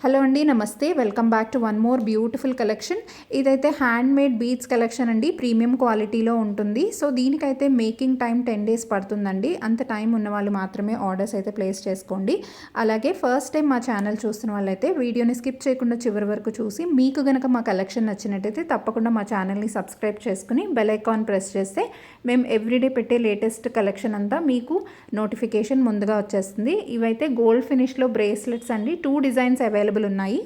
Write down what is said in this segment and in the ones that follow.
Hello అండి, నమస్తే. Welcome back to one more beautiful collection. ఇదైతే హ్యాండ్ మేడ్ బీడ్స్ కలెక్షన్ అండి. ప్రీమియం క్వాలిటీలో ఉంటుంది. సో దీనికైతే మేకింగ్ టైం 10 days పడుతుందండి. అంత టైం ఉన్న వాళ్ళు మాత్రమే ఆర్డర్స్ అయితే ప్లేస్ చేసుకోండి. అలాగే ఫస్ట్ టైం మా ఛానల్ చూస్తున్న వాళ్ళైతే వీడియోని స్కిప్ చేయకుండా చివరి వరకు చూసి మీకు కనుక మా కలెక్షన్ నచ్చినట్టయితే తప్పకుండా మా ఛానల్ని సబ్స్క్రైబ్ చేసుకుని బెల్ ఐకాన్ ప్రెస్ చేస్తే మేము ఎవ్రీడే పెట్టే లేటెస్ట్ కలెక్షన్ అంతా మీకు నోటిఫికేషన్ ముందుగా వచ్చేస్తుంది. ఇవైతే గోల్డ్ ఫినిష్లో బ్రేస్లెట్స్ అండి. 2 డిజైన్స్ అవైలబుల్ ఉన్నాయి.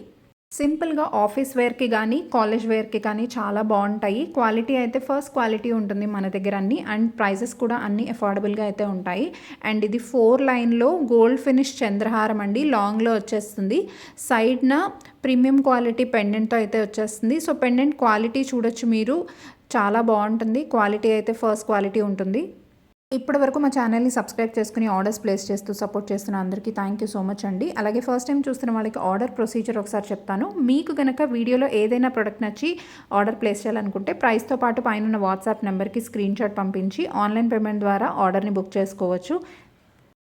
సింపుల్గా ఆఫీస్ వేర్కి కానీ కాలేజ్ వేర్కి కానీ చాలా బాగుంటాయి. క్వాలిటీ అయితే ఫస్ట్ క్వాలిటీ ఉంటుంది మన దగ్గర అన్ని, అండ్ ప్రైజెస్ కూడా అన్ని అఫోర్డబుల్గా అయితే ఉంటాయి. అండ్ ఇది 4 లైన్లో గోల్డ్ ఫినిష్ చంద్రహారం అండి. లాంగ్లో వచ్చేస్తుంది. సైడ్న ప్రీమియం క్వాలిటీ పెండెంట్తో అయితే వచ్చేస్తుంది. సో పెండెంట్ క్వాలిటీ చూడొచ్చు మీరు, చాలా బాగుంటుంది. క్వాలిటీ అయితే ఫస్ట్ క్వాలిటీ ఉంటుంది. ఇప్పటి వరకు మా ఛానల్ని సబ్స్క్రైబ్ చేసుకుని ఆర్డర్స్ ప్లేస్ చేస్తూ సపోర్ట్ చేస్తున్న అందరికీ థ్యాంక్ యూ సో మచ్ అండి. అలాగే ఫస్ట్ టైం చూస్తున్న వాళ్ళకి ఆర్డర్ ప్రొసీజర్ ఒకసారి చెప్తాను. మీకు కనుక వీడియోలో ఏదైనా ప్రోడక్ట్ నచ్చి ఆర్డర్ ప్లేస్ చేయాలనుకుంటే ప్రైస్తో పాటు పైన వాట్సాప్ నెంబర్కి స్క్రీన్ షాట్ పంపించి ఆన్లైన్ పేమెంట్ ద్వారా ఆర్డర్ని బుక్ చేసుకోవచ్చు.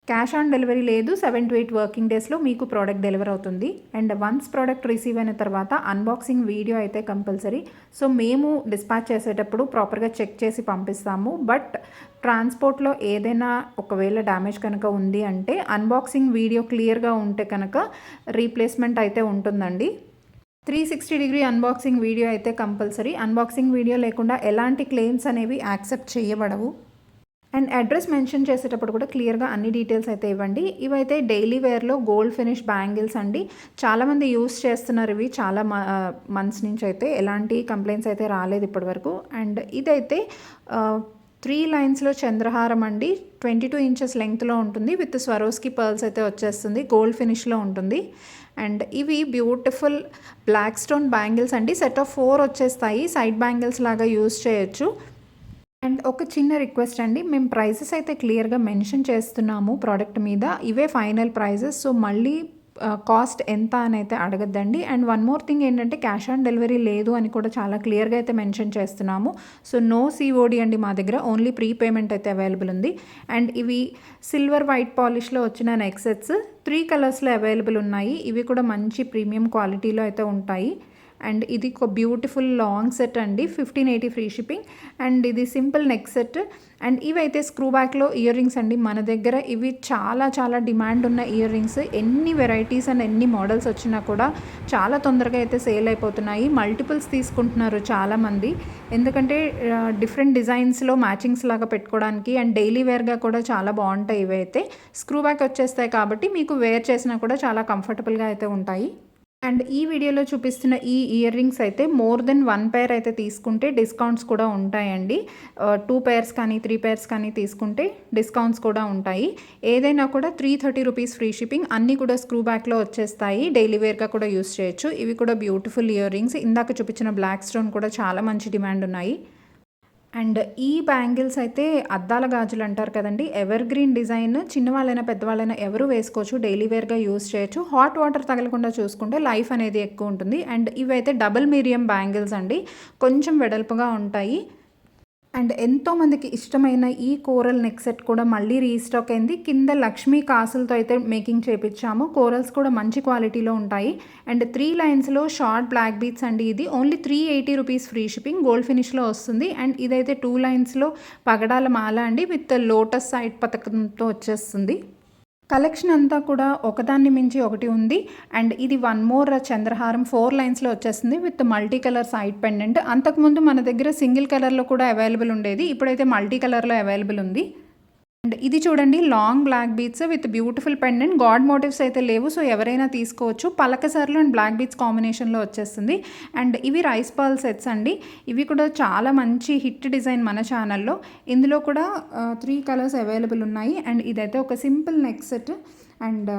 క్యాష్ ఆన్ డెలివరీ లేదు. 7 to 8 వర్కింగ్ డేస్లో మీకు ప్రోడక్ట్ డెలివర్ అవుతుంది. అండ్ వన్స్ ప్రోడక్ట్ రిసీవ్ అయిన తర్వాత అన్బాక్సింగ్ వీడియో అయితే కంపల్సరీ. సో మేము డిస్పాచ్ చేసేటప్పుడు ప్రాపర్గా చెక్ చేసి పంపిస్తాము. బట్ ట్రాన్స్పోర్ట్లో ఏదైనా ఒకవేళ డ్యామేజ్ కనుక ఉంది అంటే అన్బాక్సింగ్ వీడియో క్లియర్గా ఉంటే కనుక రీప్లేస్మెంట్ అయితే ఉంటుందండి. 360 అన్బాక్సింగ్ వీడియో అయితే కంపల్సరీ. అన్బాక్సింగ్ వీడియో లేకుండా ఎలాంటి క్లెయిమ్స్ అనేవి యాక్సెప్ట్ చేయబడవు. అండ్ అడ్రస్ మెన్షన్ చేసేటప్పుడు కూడా క్లియర్గా అన్ని డీటెయిల్స్ అయితే ఇవ్వండి. ఇవైతే డైలీ వేర్లో గోల్డ్ ఫినిష్ బ్యాంగిల్స్ అండి. చాలామంది యూస్ చేస్తున్నారు. ఇవి చాలా మంత్స్ నుంచి అయితే ఎలాంటి కంప్లైంట్స్ అయితే రాలేదు ఇప్పటివరకు. అండ్ ఇదైతే 3 లైన్స్లో చంద్రహారం అండి. 22 inches లెంగ్త్లో ఉంటుంది. విత్ స్వరోస్కి పర్ల్స్ అయితే వచ్చేస్తుంది. గోల్డ్ ఫినిష్లో ఉంటుంది. అండ్ ఇవి బ్యూటిఫుల్ బ్లాక్ స్టోన్ బ్యాంగిల్స్ అండి. సెట్ ఆఫ్ 4 వచ్చేస్తాయి. సైడ్ బ్యాంగిల్స్ లాగా యూస్ చేయొచ్చు. అండ్ ఒక చిన్న రిక్వెస్ట్ అండి, మేము ప్రైజెస్ అయితే క్లియర్గా మెన్షన్ చేస్తున్నాము ప్రోడక్ట్ మీద. ఇవే ఫైనల్ ప్రైజెస్. సో మళ్ళీ కాస్ట్ ఎంత అని అయితే అడగద్దండి. అండ్ వన్ మోర్ థింగ్ ఏంటంటే క్యాష్ ఆన్ డెలివరీ లేదు అని కూడా చాలా క్లియర్గా అయితే మెన్షన్ చేస్తున్నాము. సో నో సిఓడి అండి మా దగ్గర, ఓన్లీ ప్రీ పేమెంట్ అయితే అవైలబుల్ ఉంది. అండ్ ఇవి సిల్వర్ వైట్ పాలిష్లో వచ్చిన నెక్ సెట్స్ 3 కలర్స్లో అవైలబుల్ ఉన్నాయి. ఇవి కూడా మంచి ప్రీమియం క్వాలిటీలో అయితే ఉంటాయి. అండ్ ఇది ఒక బ్యూటిఫుల్ లాంగ్ సెట్ అండి. 1580 ఫ్రీ షిప్పింగ్. అండ్ ఇది సింపుల్ నెక్ సెట్. అండ్ ఇవైతే స్క్రూ బ్యాక్లో ఇయర్ రింగ్స్ అండి. మన దగ్గర ఇవి చాలా చాలా డిమాండ్ ఉన్న ఇయర్ రింగ్స్. ఎన్ని వెరైటీస్ అండ్ ఎన్ని మోడల్స్ వచ్చినా కూడా చాలా తొందరగా అయితే సేల్ అయిపోతున్నాయి. మల్టిపుల్స్ తీసుకుంటున్నారు చాలామంది, ఎందుకంటే డిఫరెంట్ డిజైన్స్లో మ్యాచింగ్స్ లాగా పెట్టుకోవడానికి అండ్ డైలీ వేర్గా కూడా చాలా బాగుంటాయి. ఇవైతే స్క్రూ బ్యాక్ వచ్చేస్తాయి కాబట్టి మీకు వేర్ చేసినా కూడా చాలా కంఫర్టబుల్గా అయితే ఉంటాయి. అండ్ ఈ వీడియోలో చూపిస్తున్న ఈ ఇయర్ రింగ్స్ అయితే మోర్ దెన్ 1 pair అయితే తీసుకుంటే డిస్కౌంట్స్ కూడా ఉంటాయండి. 2 pairs కానీ 3 pairs కానీ తీసుకుంటే డిస్కౌంట్స్ కూడా ఉంటాయి. ఏదైనా కూడా 330 రూపీస్ ఫ్రీ షిప్పింగ్. అన్నీ కూడా స్క్రూ బ్యాక్లో వచ్చేస్తాయి. డైలీ వేర్గా కూడా యూస్ చేయొచ్చు. ఇవి కూడా బ్యూటిఫుల్ ఇయర్ రింగ్స్. ఇందాక చూపించిన బ్లాక్ స్టోన్ కూడా చాలా మంచి డిమాండ్ ఉన్నాయి. అండ్ ఈ బ్యాంగిల్స్ అయితే అద్దాల గాజులు అంటారు కదండి. Ever green design. చిన్నవాళ్ళైనా పెద్దవాళ్ళైనా ఎవరు వేసుకోవచ్చు. డైలీ వేర్గా యూస్ చేయొచ్చు. హాట్ వాటర్ తగలకుండా చూసుకుంటే లైఫ్ అనేది ఎక్కువ ఉంటుంది. అండ్ ఇవైతే డబుల్ మీడియం బ్యాంగిల్స్ అండి. కొంచెం వెడల్పుగా ఉంటాయి. అండ్ ఎంతోమందికి ఇష్టమైన ఈ కోరల్ నెక్ సెట్ కూడా మళ్ళీ రీస్టాక్ అయింది. కింద లక్ష్మీ కాసులతో అయితే మేకింగ్ చేయించాము. కోరల్స్ కూడా మంచి క్వాలిటీలో ఉంటాయి. అండ్ 3 లైన్స్లో షార్ట్ బ్లాక్ బీట్స్ అండి. ఇది only 380 rupees free shipping. Gold ఫినిష్లో వస్తుంది. అండ్ ఇదైతే 2 లైన్స్లో పగడాల మాల అండి. విత్ లోటస్ సైడ్ పథకంతో వచ్చేస్తుంది. కలెక్షన్ అంతా కూడా ఒకదాన్ని మించి ఒకటి ఉంది. అండ్ ఇది 1 more చంద్రహారం 4 లైన్స్లో వచ్చేస్తుంది with multi colour side pendant. అంతకుముందు మన దగ్గర సింగిల్ కలర్లో కూడా అవైలబుల్ ఉండేది. ఇప్పుడైతే మల్టీ కలర్లో అవైలబుల్ ఉంది. అండ్ ఇది చూడండి, long black beads with beautiful pendant. God motifs అయితే లేవు. సో ఎవరైనా తీసుకోవచ్చు. పలకసర్లు అండ్ బ్లాక్ బీట్స్ కాంబినేషన్లో వచ్చేస్తుంది. అండ్ ఇవి రైస్ పర్ల్ సెట్స్ అండి. ఇవి కూడా చాలా మంచి హిట్ డిజైన్ మన ఛానల్లో. ఇందులో కూడా 3 కలర్స్ అవైలబుల్ ఉన్నాయి. అండ్ ఇదైతే ఒక సింపుల్ నెక్ సెట్. అండ్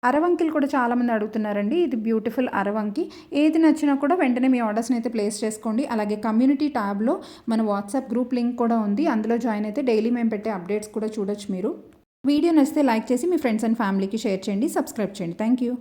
అరవంకిలు కూడా చాలామంది అడుగుతున్నారండి. ఇది బ్యూటిఫుల్ అరవంకి. ఏది నచ్చినా కూడా వెంటనే మీ ఆర్డర్స్ని అయితే ప్లేస్ చేసుకోండి. అలాగే కమ్యూనిటీ ట్యాబ్లో మన వాట్సాప్ గ్రూప్ లింక్ కూడా ఉంది. అందులో జాయిన్ అయితే డైలీ మేము పెట్టే అప్డేట్స్ కూడా చూడొచ్చు మీరు. వీడియో నచ్చితే లైక్ చేసి మీ ఫ్రెండ్స్ అండ్ ఫ్యామిలీకి షేర్ చేయండి. సబ్స్క్రైబ్ చేయండి. Thank you.